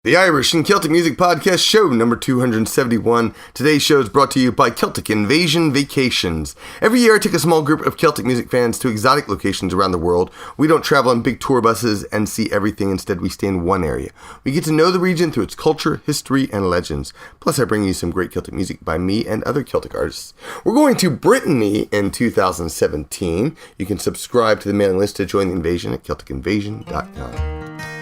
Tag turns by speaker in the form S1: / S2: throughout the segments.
S1: The Irish and Celtic Music Podcast, show number 271. Today's show is brought to you by Celtic Invasion Vacations. Every year I take a small group of Celtic music fans to exotic locations around the world. We don't travel on big tour buses and see everything. Instead, we stay in one area. We get to know the region through its culture, history, and legends. Plus, I bring you some great Celtic music by me and other Celtic artists. We're going to Brittany in 2017. You can subscribe to the mailing list to join the invasion at CelticInvasion.com.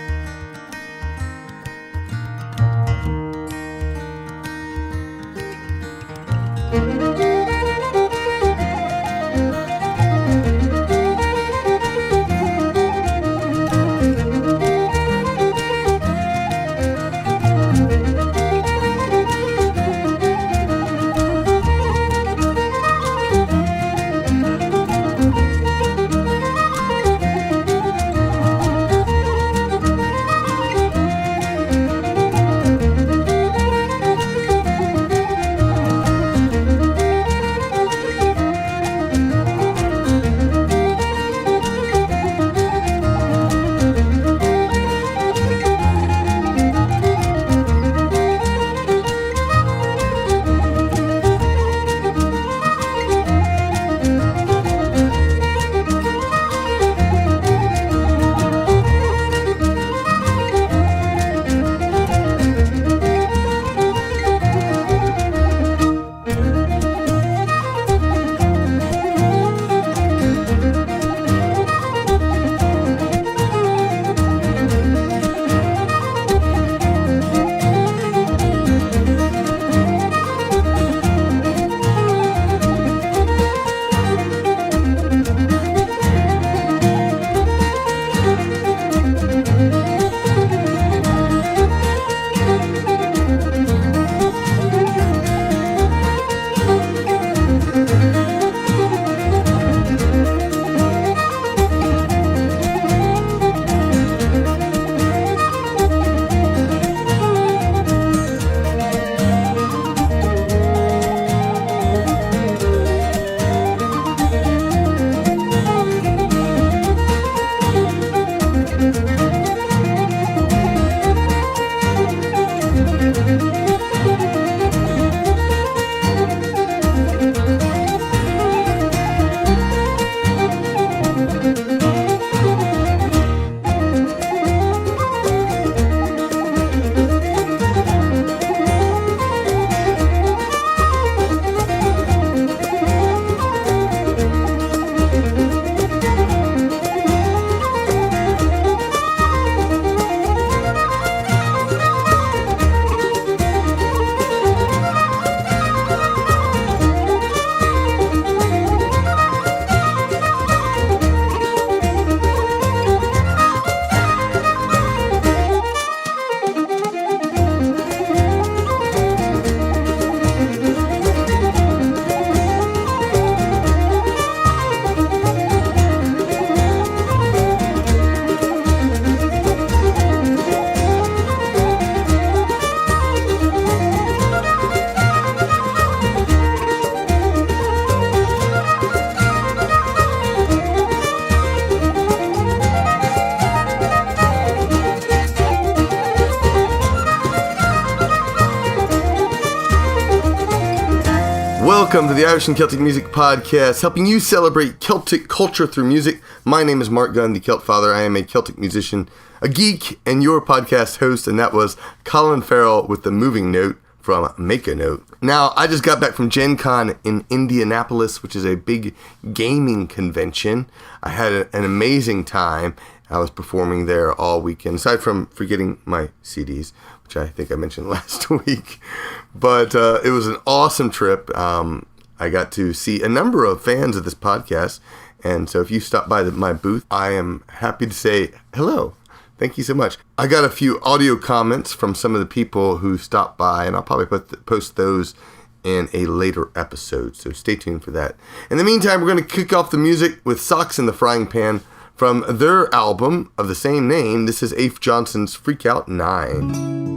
S1: Welcome to the Irish and Celtic Music Podcast, helping you celebrate Celtic culture through music. My name is Mark Gunn, the Celt Father. I am a Celtic musician, a geek, and your podcast host, and that was Colin Farrell with the moving note from Make a Note. Now, I just got back from Gen Con in Indianapolis, which is a big gaming convention. I had an amazing time. I was performing there all weekend, aside from forgetting my CDs, which I think I mentioned last week. But it was an awesome trip. I got to see a number of fans of this podcast. And so if you stop by my booth, I am happy to say hello. Thank you so much. I got a few audio comments from some of the people who stopped by, and I'll probably post those in a later episode. So stay tuned for that. In the meantime, we're going to kick off the music with Socks in the Frying Pan from their album of the same name. This is Aoife Johnson's Freakout 9.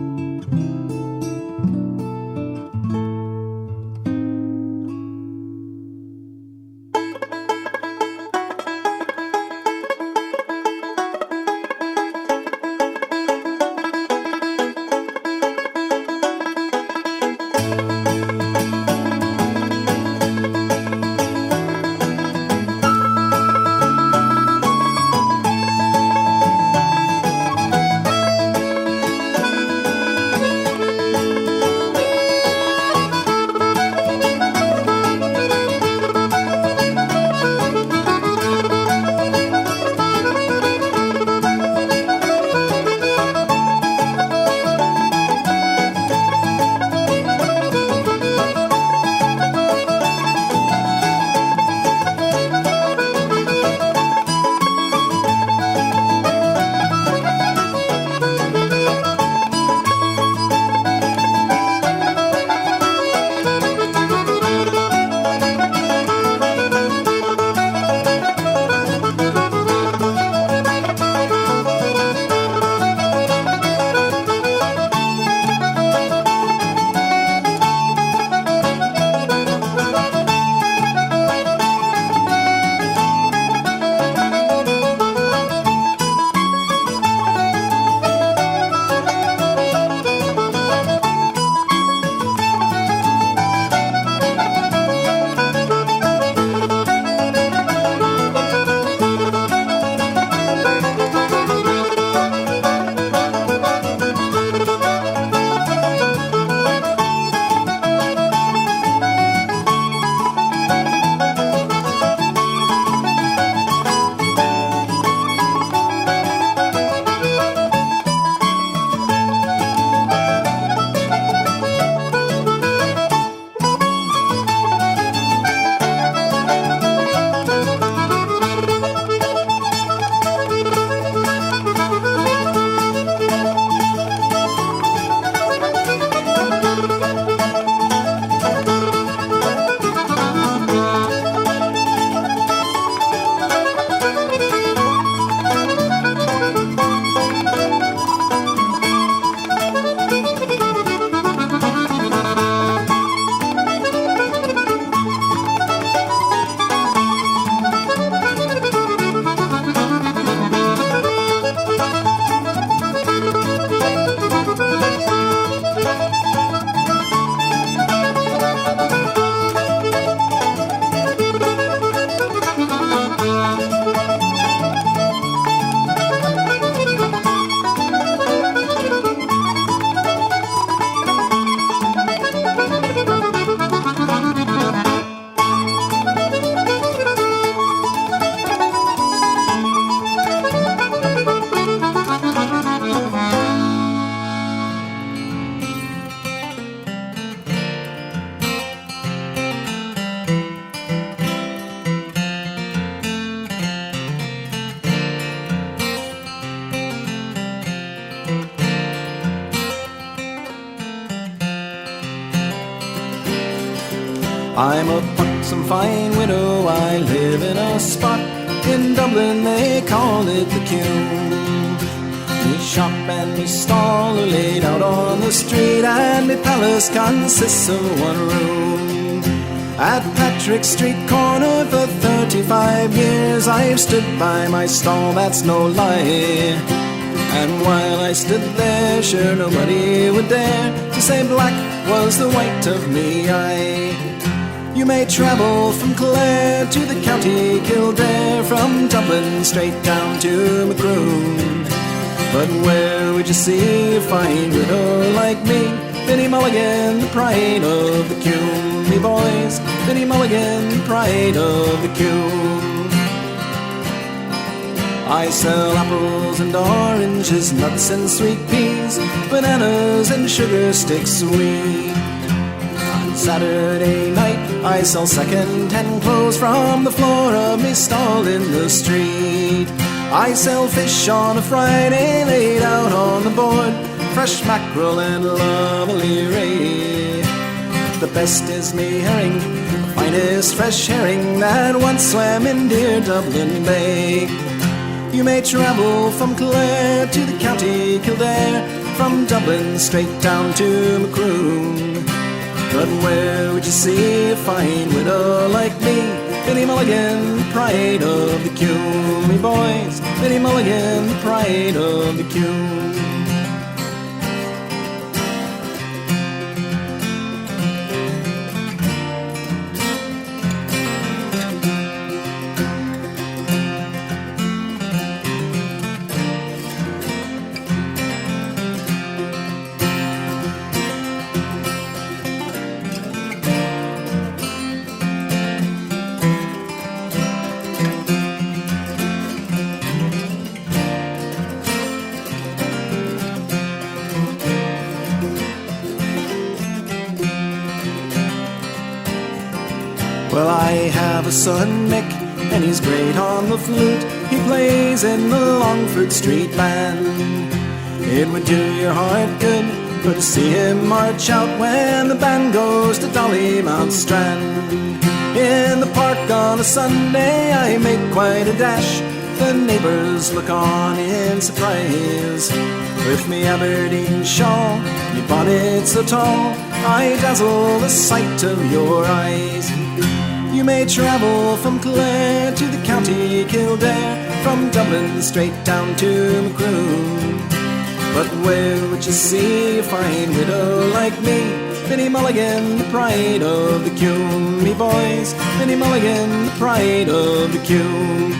S2: I'm a buxom fine widow, I live in a spot in Dublin, they call it the Queue. Me shop and me stall are laid out on the street, and me palace consists of one room. At Patrick Street corner for 35 years I've stood by my stall, that's no lie. And while I stood there, sure nobody would dare to say black was the white of me eye. You may travel from Clare to the county Kildare, from Dublin straight down to Macroom. But where would you see a fine widow like me? Biddy Mulligan, the pride of the Queue. Me boys, Biddy Mulligan, the pride of the Queue. I sell apples and oranges, nuts and sweet peas, bananas and sugar sticks sweet. On Saturday night I sell second-hand clothes from the floor of me stall in the street. I sell fish on a Friday laid out on the board, fresh mackerel and lovely ray. The best is me herring, the finest fresh herring that once swam in dear Dublin Bay. You may travel from Clare to the county Kildare, from Dublin straight down to Macroom. But where would you see a fine widow like me? Biddy Mulligan, the pride of the Queue. Me boys, Biddy Mulligan, the pride of the Queue. Well, I have a son, Mhic, and he's great on the flute. He plays in the Longford Street Band. It would do your heart good to see him march out when the band goes to Dollymount Strand. In the park on a Sunday I make quite a dash. The neighbours look on in surprise. With me Aberdeen shawl, me bonnet so tall, I dazzle the sight of your eyes. You may travel from Clare to the county Kildare, from Dublin straight down to Macroom. But where would you see a fine widow like me? Biddy Mulligan, the pride of the Queue. Me boys, Biddy Mulligan, the pride of the Queue.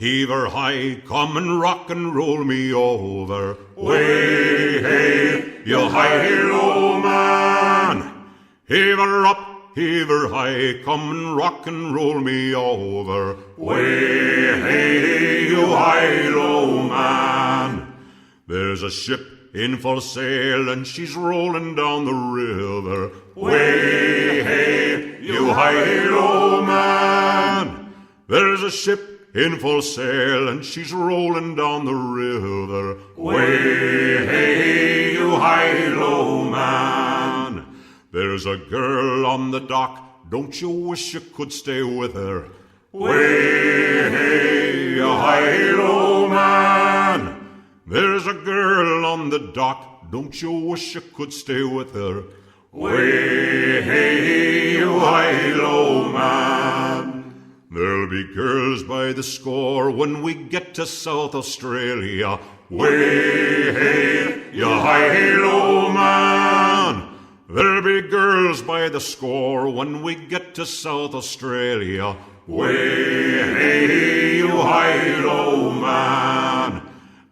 S3: heave her high, come and rock and roll me over. Way, hey, you high-low man. Heave her up, heave her high, come and rock and roll me over. Way, hey, you high-low man. There's a ship in full sail and she's rolling down the river. Way, hey, you high-low man. There's a ship in full sail and she's rolling down the river. Way, hey, you high-low man. There's a girl on the dock, don't you wish you could stay with her? Way, hey, you high-low man. There's a girl on the dock, don't you wish you could stay with her? Way, hey, you high-low man. There'll be girls by the score when we get to South Australia. Way, hey, you high-low man. There'll be girls by the score when we get to South Australia. Way, hey, you high-low man.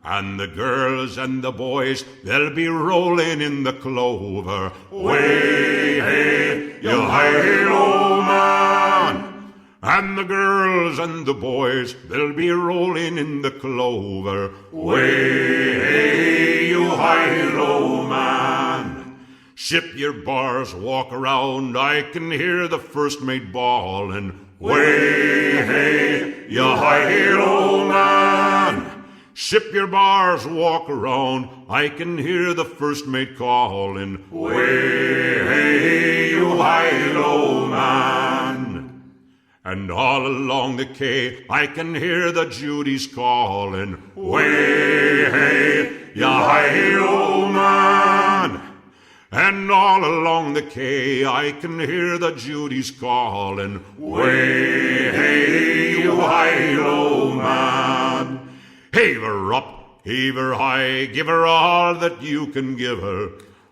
S3: And the girls and the boys, they'll be rolling in the clover. Way, hey, you high-low man. And the girls and the boys, they'll be rolling in the clover. Way, hey, you high-low man. Ship your bars, walk around, I can hear the first mate bawling. Way, hey, you high-low man. Ship your bars, walk around, I can hear the first mate calling. Way, hey, you high-low man. And all along the quay, I can hear the Judies calling. Way, hey, you high-low man. And all along the quay, I can hear the Judies calling. Way, hey, you high-low man. Heave her up, heave her high, give her all that you can give her.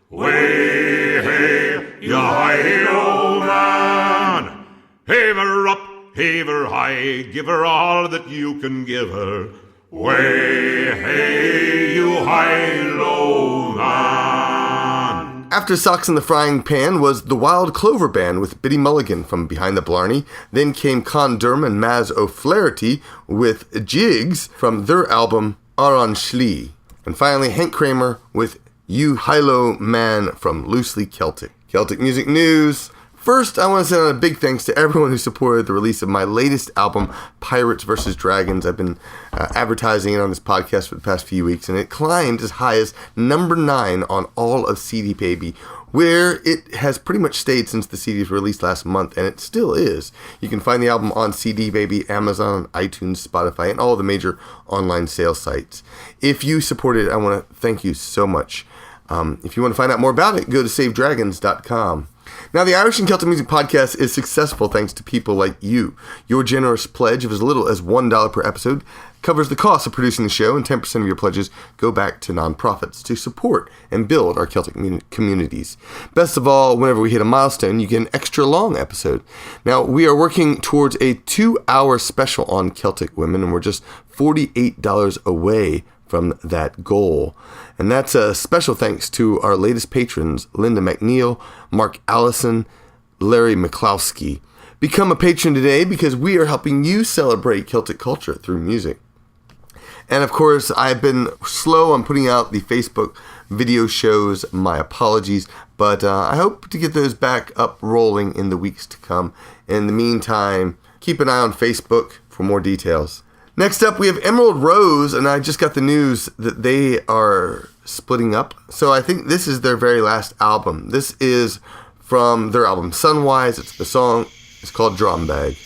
S3: Way, hey, you high-low man. Heave her up, heave her high, give her all that you can give her. Way, hey, you high-low man.
S1: After Socks in the Frying Pan was the Wild Clover Band with Biddy Mulligan from Behind the Blarney. Then came Durham Maz O'Flaherty with Jigs from their album Aran Shlee. And finally Hank Cramer with You High-Low Man from Loosely Celtic. Celtic music news. First, I want to send out a big thanks to everyone who supported the release of my latest album, Pirates vs. Dragons. I've been advertising it on this podcast for the past few weeks, and it climbed as high as number 9 on all of CD Baby, where it has pretty much stayed since the CD was released last month, and it still is. You can find the album on CD Baby, Amazon, iTunes, Spotify, and all the major online sales sites. If you supported it, I want to thank you so much. If you want to find out more about it, go to savedragons.com. Now, the Irish and Celtic Music Podcast is successful thanks to people like you. Your generous pledge of as little as $1 per episode covers the cost of producing the show, and 10% of your pledges go back to nonprofits to support and build our Celtic communities. Best of all, whenever we hit a milestone, you get an extra long episode. Now, we are working towards a 2-hour special on Celtic Women, and we're just $48 away from that goal. And that's a special thanks to our latest patrons, Lynda MacNeil, Mark Allison, Larry McCloskey. Become a patron today because we are helping you celebrate Celtic culture through music. And of course, I've been slow on putting out the Facebook video shows. My apologies, but I hope to get those back up rolling in the weeks to come. In the meantime, keep an eye on Facebook for more details. Next up, we have Emerald Rose, and I just got the news that they are splitting up. So I think this is their very last album. This is from their album Sunwise. The song is called Drum Bag.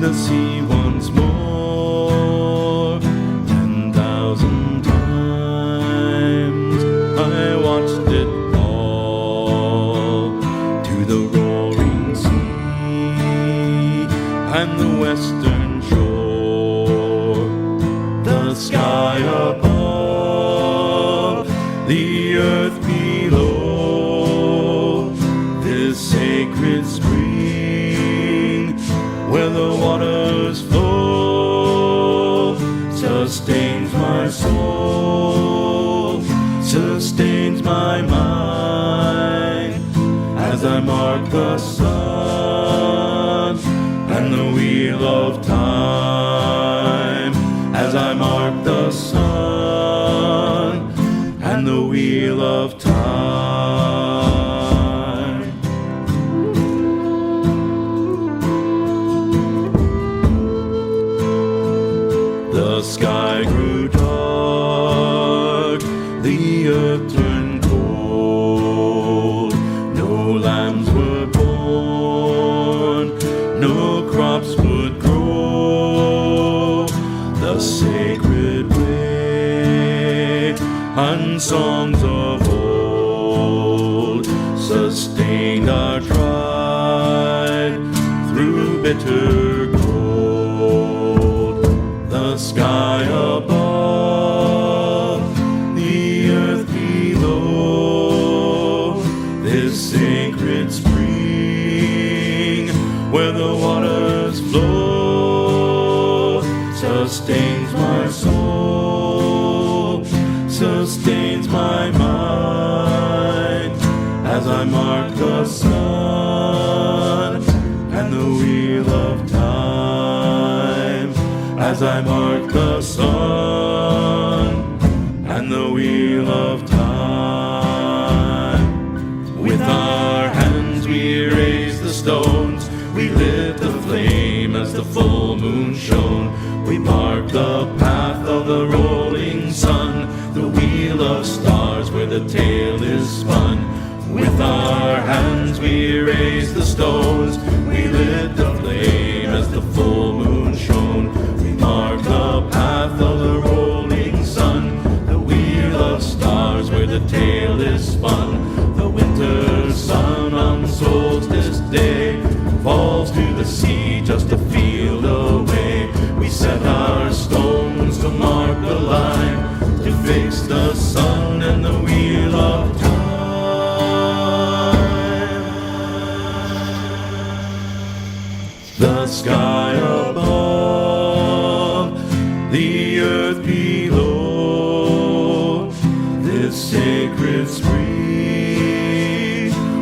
S2: the sea once more. 10,000 times I watched it fall to the roaring sea and the western shore. The sky above, the earth below, this sacred spring where the waters flow sustains my soul, sustains my mind, as I mark the sun and the wheel of time, as I mark the sun and the wheel of time. The sky grew dark, the earth turned cold, no lambs were born, no crops would grow. The sacred way and songs of old sustained our tribe through bitter cold. The sky above, the earth below, this sacred spring where the waters flow sustains my soul, sustains my mind, as I mark the sun and the wheel of time, as I mark the sun and the wheel of time. With our hands we raise the stones, we lit the flame as the full moon shone. We mark the path of the rolling sun, the wheel of stars where the tale is spun. With our hands we raise the stones, we lit the flame as the full moon shone. We mark the path of the rolling sun, the wheel of stars where the tale is spun. The winter sun on solstice day falls to the sea just a field away. We set our stones to mark the line, to fix the sun and the wheel of time. The sky above, the earth below, this sacred spring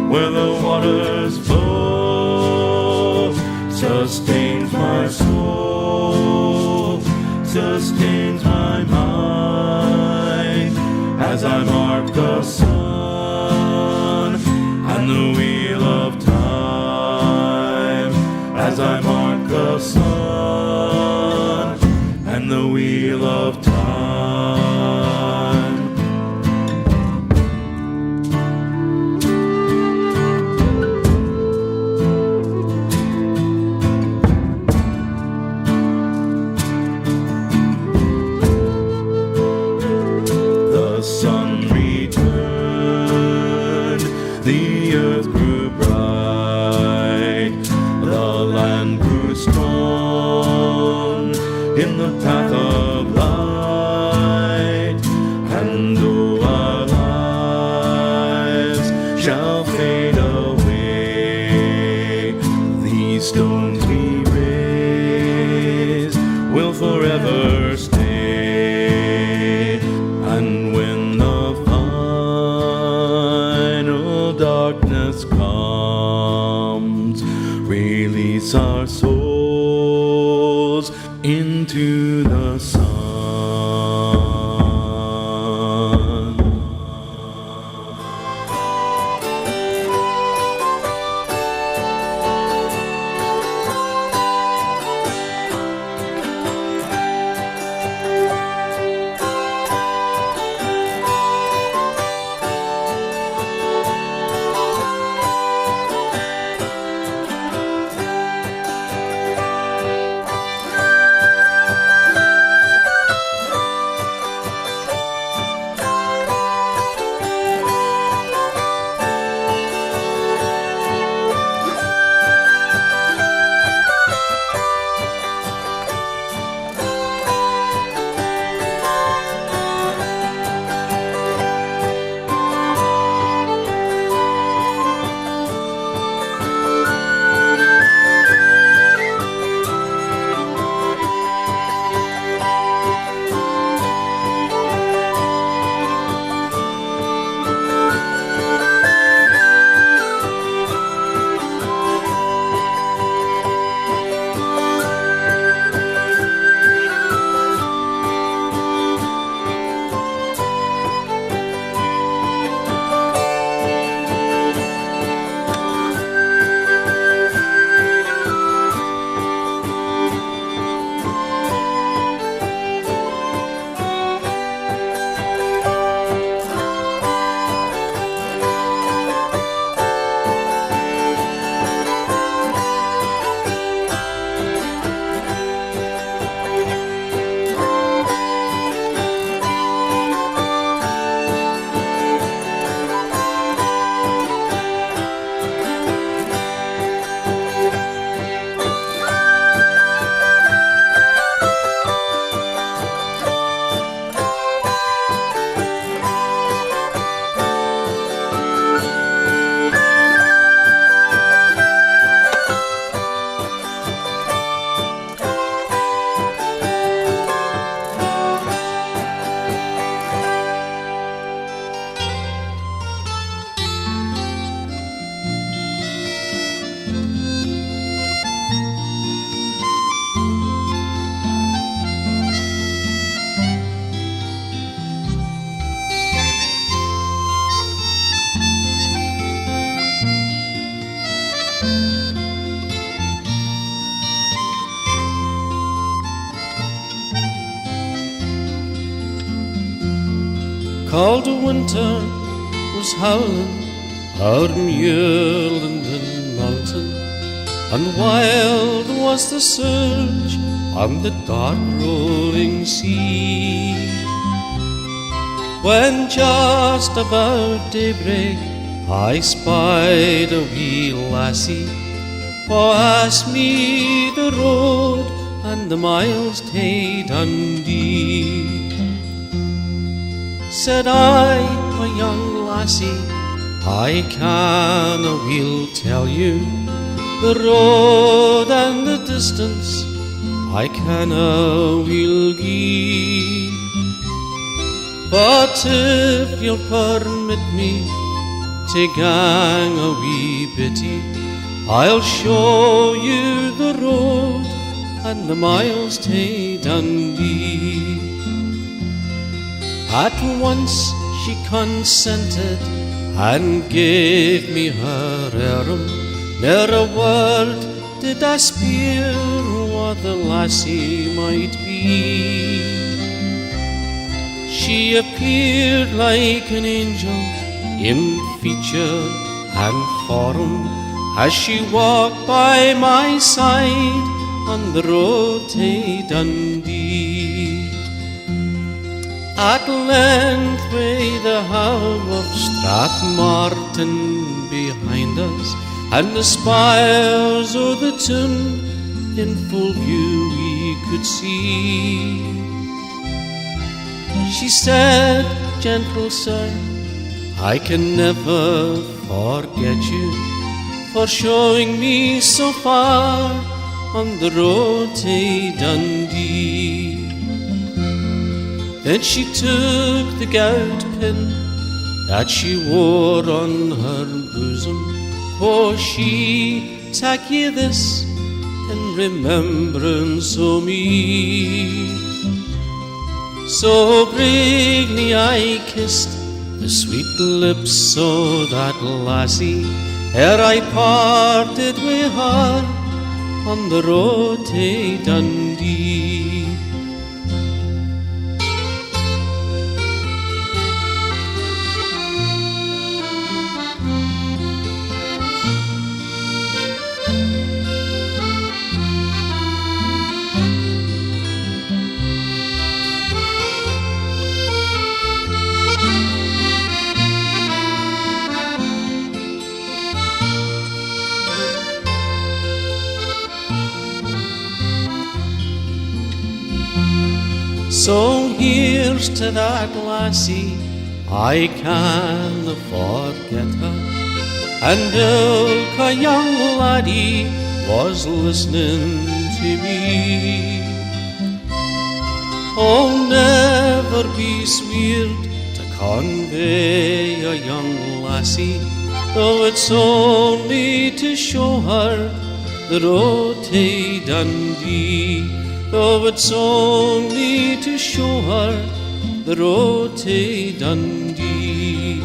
S2: where the waters flow sustains my soul, sustains my mind, as I mark the sun and the wheel of time, as I mark the sun and the wheel of time. The sun returned, the earth grew bright, the land grew strong in the path of light. And though our lives shall fade away, these stones we raise will forever stay. And when the final darkness comes, release our souls into the sun.
S4: cold winter was howling o'er muirland and mountain, and wild was the surge on the dark rolling sea. When just about daybreak I spied a wee lassie, who asked me the road and the miles tae Dundee. Said I, my young lassie, I can a weel tell you the road and the distance I can a weel gie. But if you'll permit me to gang a wee bitty, I'll show you the road and the miles tae Dundee. At once she consented and gave me her arm. Ne'er a word did I speir what the lassie might be. She appeared like an angel in feature and form as she walked by my side on the road tae Dundee. At length way the howe of Strathmartin behind us, and the spires o' the town in full view we could see. She said, gentle sir, I can never forget you for showing me so far on the road tae Dundee. Then she took the gout pin that she wore on her bosom. Oh, she, tak ye this in remembrance o' me. So bravely I kissed the sweet lips o' that lassie ere I parted with her on the road tae Dundee. So here's to that lassie, I canna forget her. And ilk a young laddie was listening to me. Oh, never be sweared to convey a young lassie, though it's only to show her the road tae Dundee. Though it's only to show her the road tae Dundee.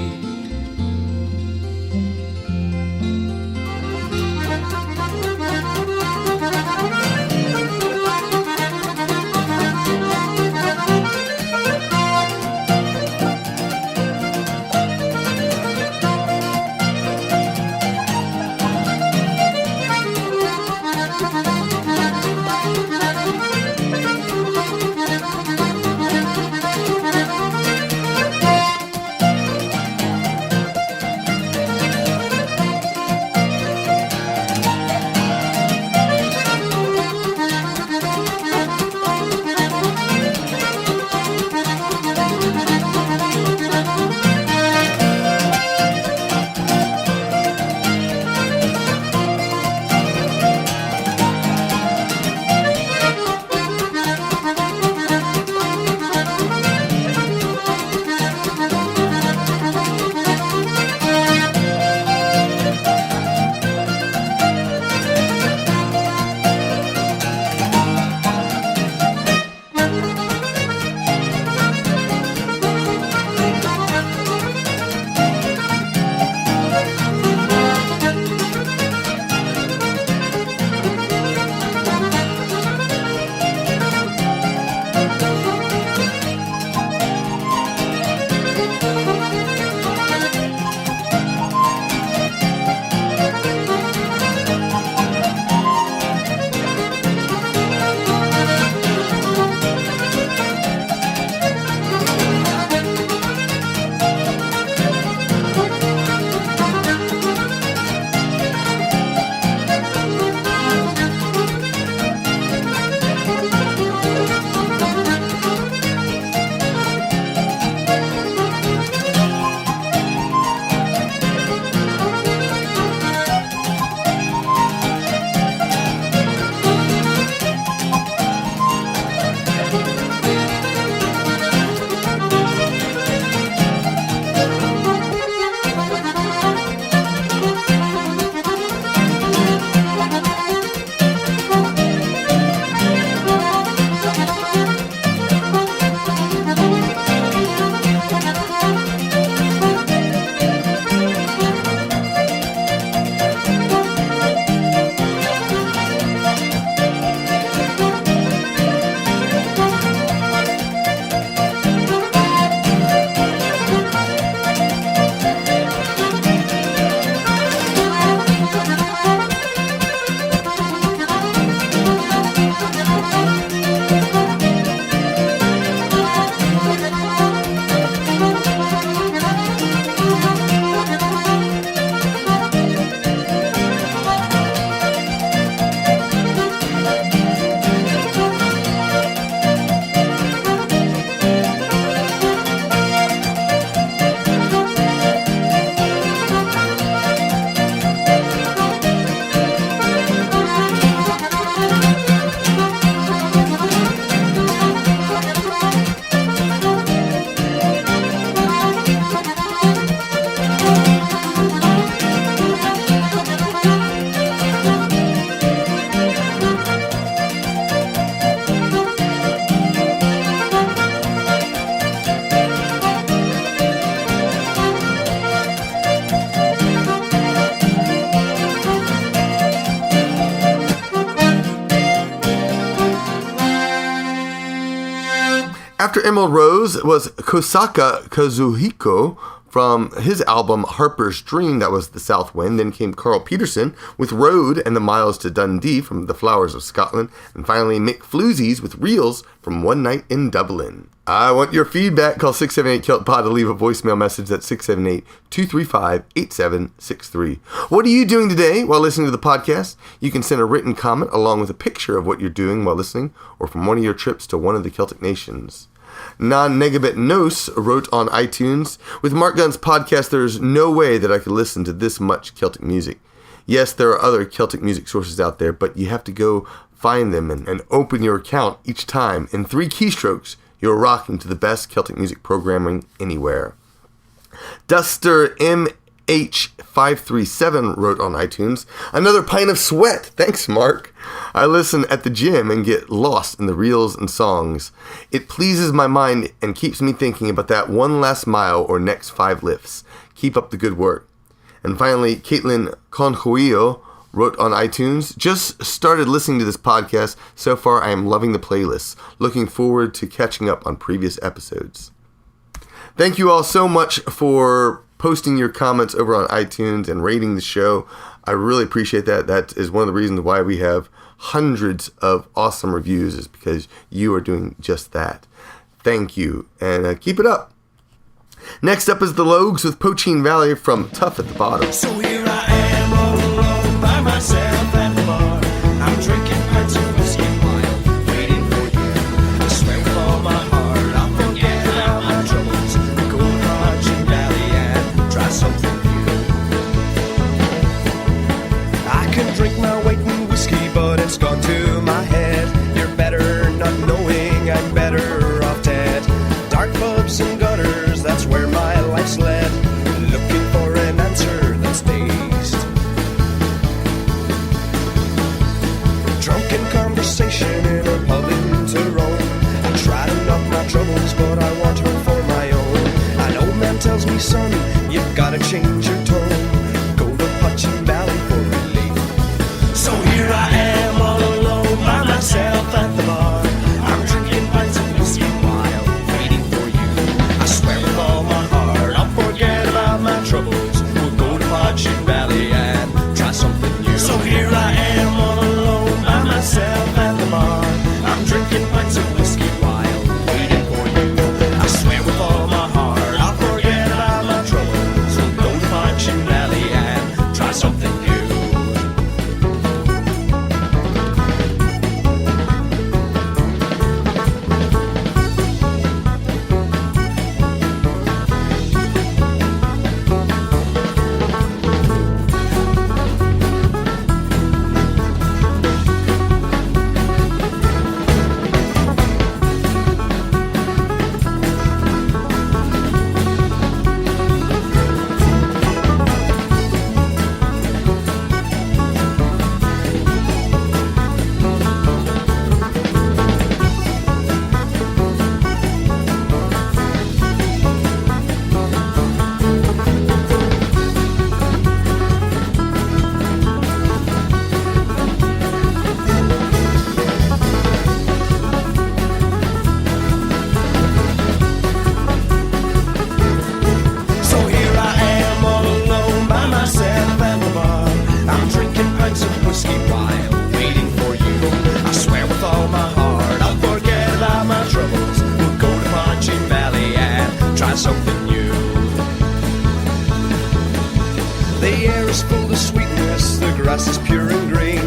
S1: After Emerald Rose was Kosaka Kazuhiko from his album Harper's Dream, that was The South Wind. Then came Carl Peterson with Road and the Miles to Dundee from The Flowers of Scotland. And finally McFlooseys with Reels from One Night in Dublin. I want your feedback. Call 678-KELT-POD to leave a voicemail message at 678-235-8763. What are you doing today while listening to the podcast? You can send a written comment along with a picture of what you're doing while listening or from one of your trips to one of the Celtic nations. Non-Negabit Nos wrote on iTunes, with Mark Gunn's podcast, there's no way that I could listen to this much Celtic music. Yes, there are other Celtic music sources out there, but you have to go find them and open your account each time. In 3 keystrokes, you're rocking to the best Celtic music programming anywhere. Duster MH537 wrote on iTunes, another pint of sweat. Thanks, Mark. I listen at the gym and get lost in the reels and songs. It pleases my mind and keeps me thinking about that one last mile or next 5 lifts. Keep up the good work. And finally, Caitlin Conjuillo wrote on iTunes, just started listening to this podcast. So far, I am loving the playlist. Looking forward to catching up on previous episodes. Thank you all so much for posting your comments over on iTunes and rating the show. I really appreciate that. That is one of the reasons why we have hundreds of awesome reviews, is because you are doing just that. Thank you, and keep it up. Next up is the Logues with Poaching Valley from Tough at the Bottom.
S2: So here I am all alone by myself at the bar. I'm drinking pints of whiskey while waiting for you. I swear with all my heart I'll forget about my troubles. Go to Poaching Valley and try something new. I can drink my weight in whiskey, but it's gone to my head. You're better not knowing I'm better off dead. Dark pubs and gutters, that's where my life's led. Looking for an answer that's dazed. Drunken conversation in a pub in Tyrone. I try to knock my troubles, but I want her for my own. An old man tells me, son, you've gotta change your tone. Go to Poaching Valley for relief. So here I am all alone by myself at the bar. I'm drinking pints of whiskey while waiting for you. I swear with all my heart I'll forget about my troubles. We'll go to Poaching Valley and try something new. So here I am all alone by myself at the bar. I'm drinking pints of whiskey while waiting for you. I swear with all my heart I'll forget about my troubles. We'll go to Poaching Valley and try something new. Something new. The air is full of sweetness, the grass is pure and green.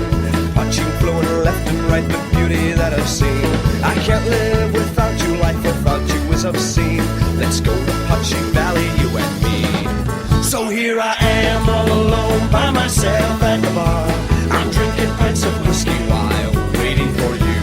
S2: Punching, flowing left and right, the beauty that I've seen. I can't live without you, life without you is obscene. Let's go to Poaching Valley, you and me. So here I am all alone by myself at the bar. I'm drinking pints of whiskey while waiting for you.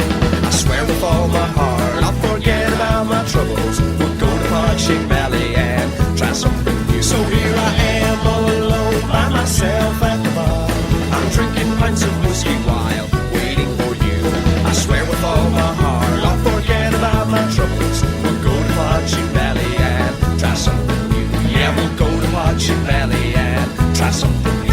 S2: I swear with all my heart I'll forget about my troubles. We'll go to Poaching Valley and try something new. So here I am all alone by myself at the bar. I'm drinking pints of whiskey while waiting for you. I swear with all my heart I'll forget about my troubles. We'll go to Poaching Valley and try something new. Yeah, we'll go to Poaching Valley and try something new.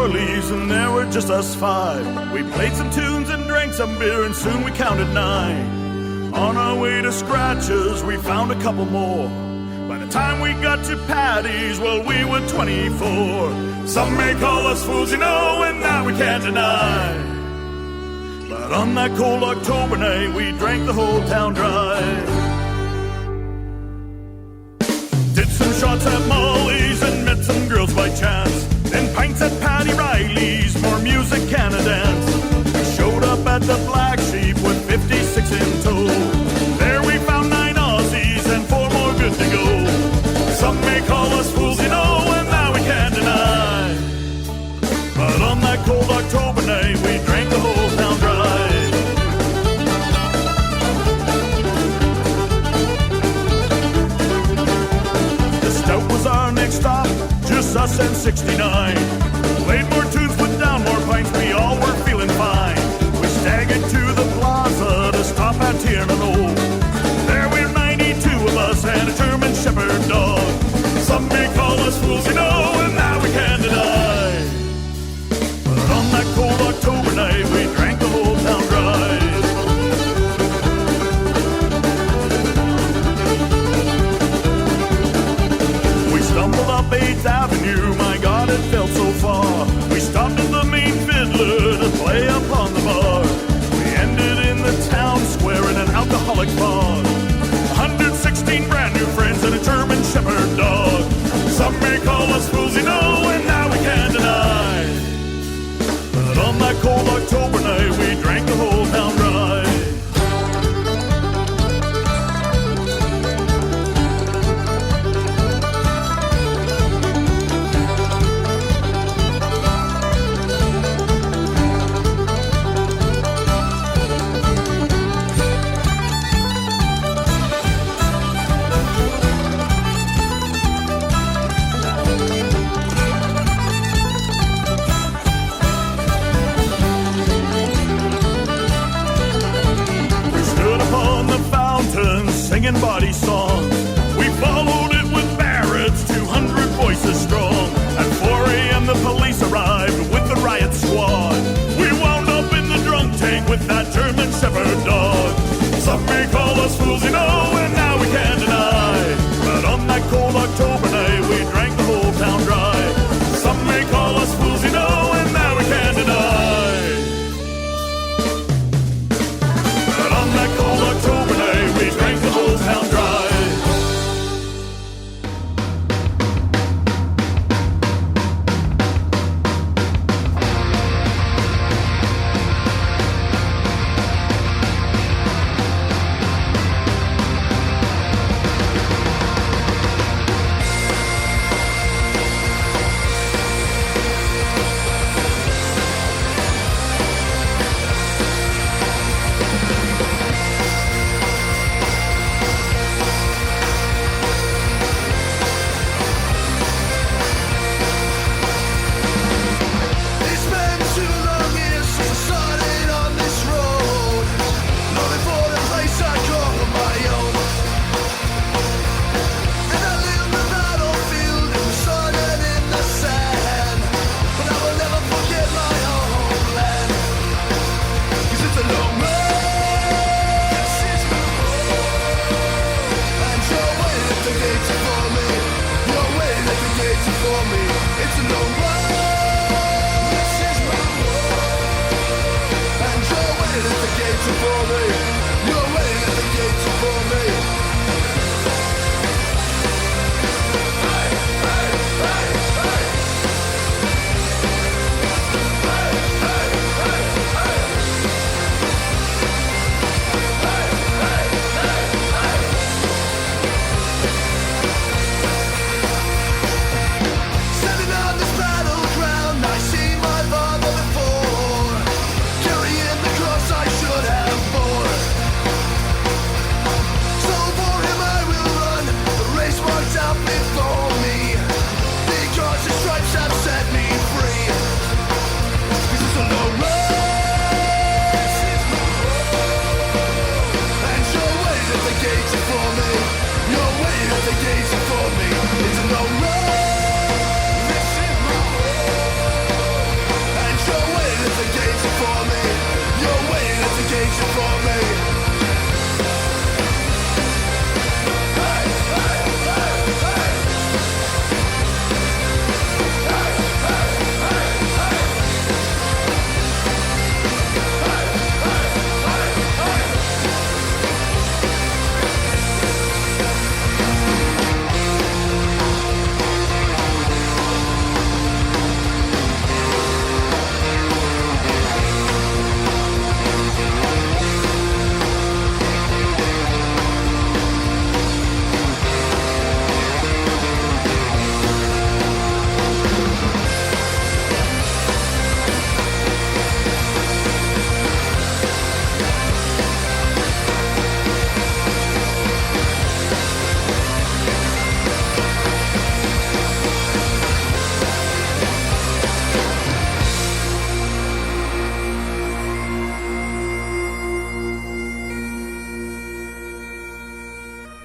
S5: Orleans and there were just us 5. We played some tunes and drank some beer and soon we counted 9. On our way to Scratches we found a couple more. By the time we got to Paddy's, well, we were 24. Some may call us fools, you know, and that we can't deny. But on that cold October night, we drank the whole town dry. Did some shots at Molly's and met some girls by chance. Then pints at Paddy Riley's, more music and a dance. We showed up at the Black Sheep with 56 in tow. There we found 9 Aussies and 4 more good to go. Some may call us fools, you know, and that we can't deny. But on that cold October night, we drank the whole town dry. The Stout was our next stop, just us and 69. Played more tunes, put down more pints, we all were feeling fine. We staggered to the plaza to stop at Tierno. There were 92 of us and a German Shepherd dog. Some may call us fools, you know, and that we can't deny. But on that cold October night, we drank the whole town dry. We stumbled up 8th Avenue, my God, it felt so far. We stopped at the main fiddler to play upon the bar. We ended in the town square in an alcoholic bar. 116 brand new friends and a German Shepherd dog. Some may call us fools, you know, and now we can't deny. But on that cold October night, we drank the whole town dry. Singing body songs. We followed it with Barrett's 200 voices strong. At 4 a.m. the police arrived with the riot squad. We wound up in the drunk tank with that German Shepherd dog. Some may call us fools, you know, and now we can't deny. But on that cold October night, we drank the whole town dry. Some may call us fools, you know, and now we can't deny. But on that cold October night, we drank the whole town dry.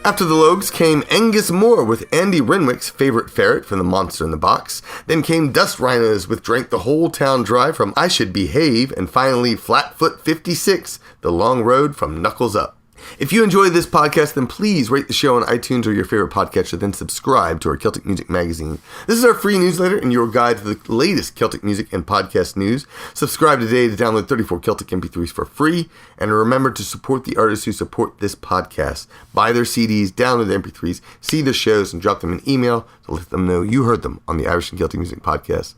S1: After the Logues came Angus Mohr with Andy Renwick's Favorite Ferret from The Monster in the Box. Then came Dust Rhinos with Drank the Whole Town Dry from I Should Behave. And finally Flatfoot 56, The Long Road from Knuckles Up. If you enjoyed this podcast, then please rate the show on iTunes or your favorite podcatcher, then subscribe to our Celtic Music magazine. This is our free newsletter and your guide to the latest Celtic music and podcast news. Subscribe today to download 34 Celtic MP3s for free, and remember to support the artists who support this podcast. Buy their CDs, download their MP3s, see their shows, and drop them an email to let them know you heard them on the Irish and Celtic Music Podcast.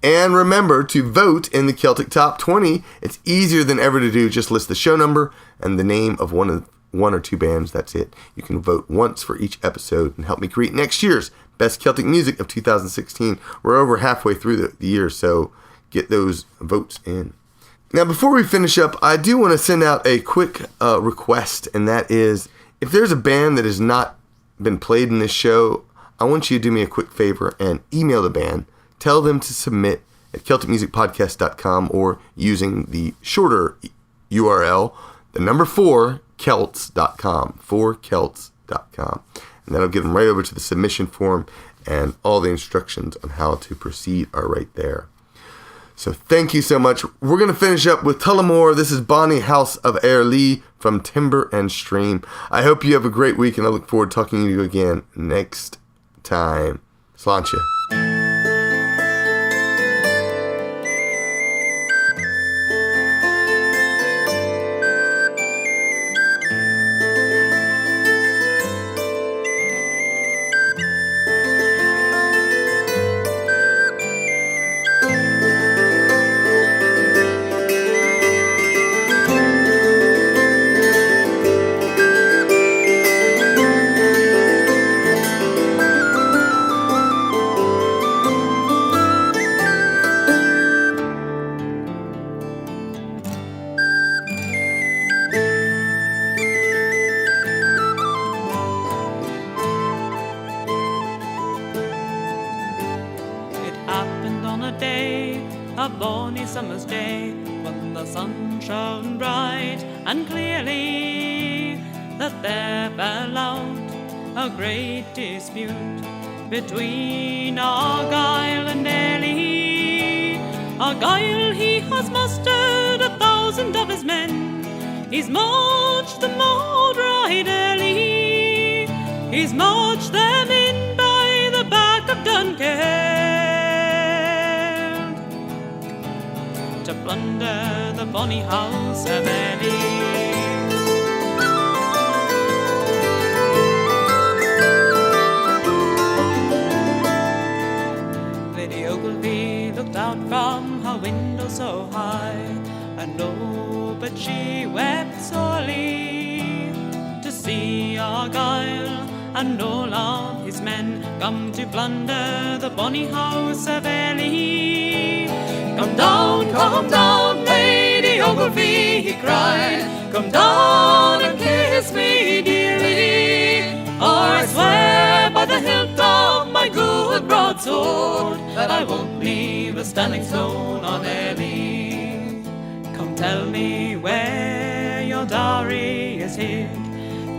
S1: And remember to vote in the Celtic Top 20. It's easier than ever to do. Just list the show number and the name of one or two bands. That's it. You can vote once for each episode and help me create next year's Best Celtic Music of 2016. We're over halfway through the year, so get those votes in. Now, before we finish up, I do want to send out a quick request, and that is, if there's a band that has not been played in this show, I want you to do me a quick favor and email the band. Tell them to submit at CelticMusicPodcast.com or using the shorter URL, the number 4, Celts.com, 4Celts.com. And that'll get them right over to the submission form, and all the instructions on how to proceed are right there. So thank you so much. We're going to finish up with Tullamore. This is Bonnie House of Airlie from Timber and Stream. I hope you have a great week, and I look forward to talking to you again next time. Sláinte.
S6: Summer's day, when the sun shone bright and clearly, that there fell out a great dispute between Argyle and Airlie. Argyle, he has mustered 1,000 of his men. He's marched them all right early. He's marched them in by the back of Dunkeld to plunder the bonny house of Airlie. Lady Ogilvy looked out from her window so high, and oh, but she wept sorely to see Argyle and all of his men come to plunder the bonny house of Airlie. Come down, Lady Ogilvy, he cried. Come down and kiss me dearly, or I swear by the hilt of my good broadsword that I won't leave a standing stone on Airlie. Come tell me where your dowry is hid.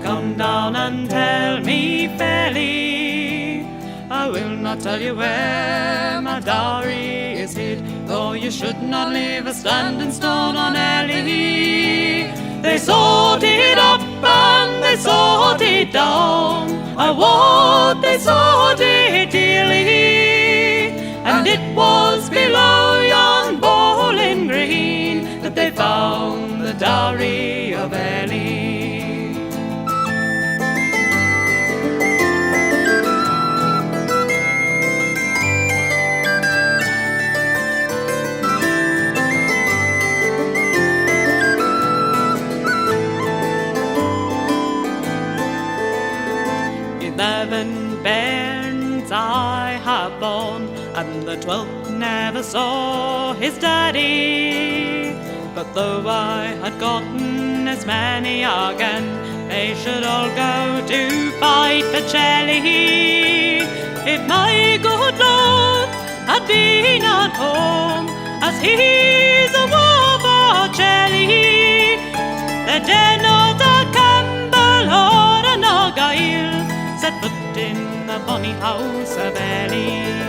S6: Come down and tell me fairly. I will not tell you where my dowry is hid, though you should not leave a standing stone on Airlie. They sought it up and they sought it down, I wot they sought it dearly, and it was below yon Bowling Green that they found the dowry of Airlie. Bairns I have born, and the 12th never saw his daddy. But though I had gotten as many again, they should all go to fight for Shelley. If my good lord had been at home, as he's a war for Shelley, the den of the Campbell or an Argyle the bonny house of Ellie.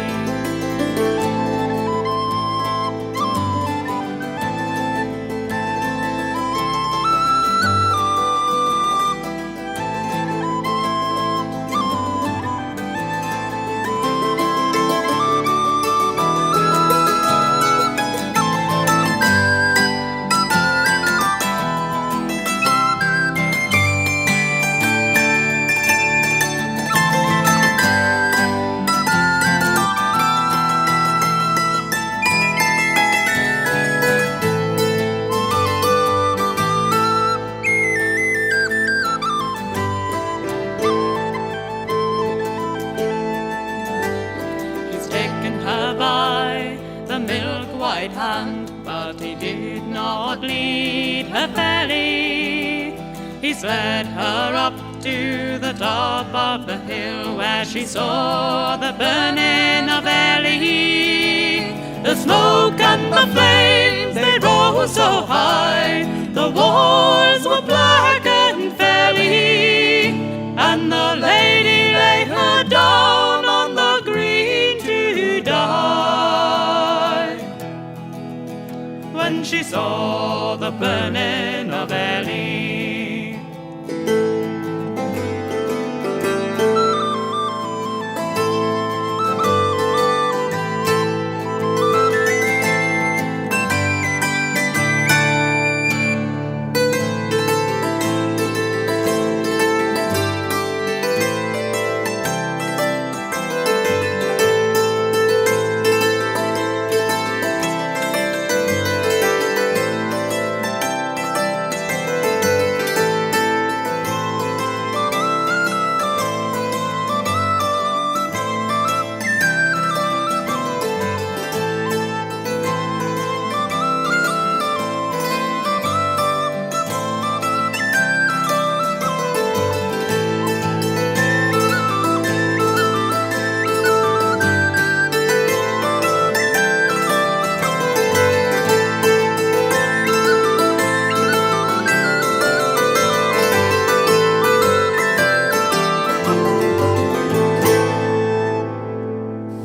S6: He's led her up to the top of the hill where she saw the burning of Ellie. The smoke and the flames, they rose so high, the walls were black and felly, and the lady laid her down on the green to die. When she saw the burning of Ellie,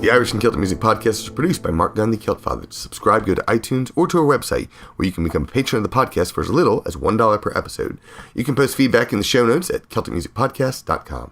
S1: The Irish and Celtic Music Podcast is produced by Mark Gunn, the Celt Father. To subscribe, go to iTunes or to our website, where you can become a patron of the podcast for as little as $1 per episode. You can post feedback in the show notes at CelticMusicPodcast.com.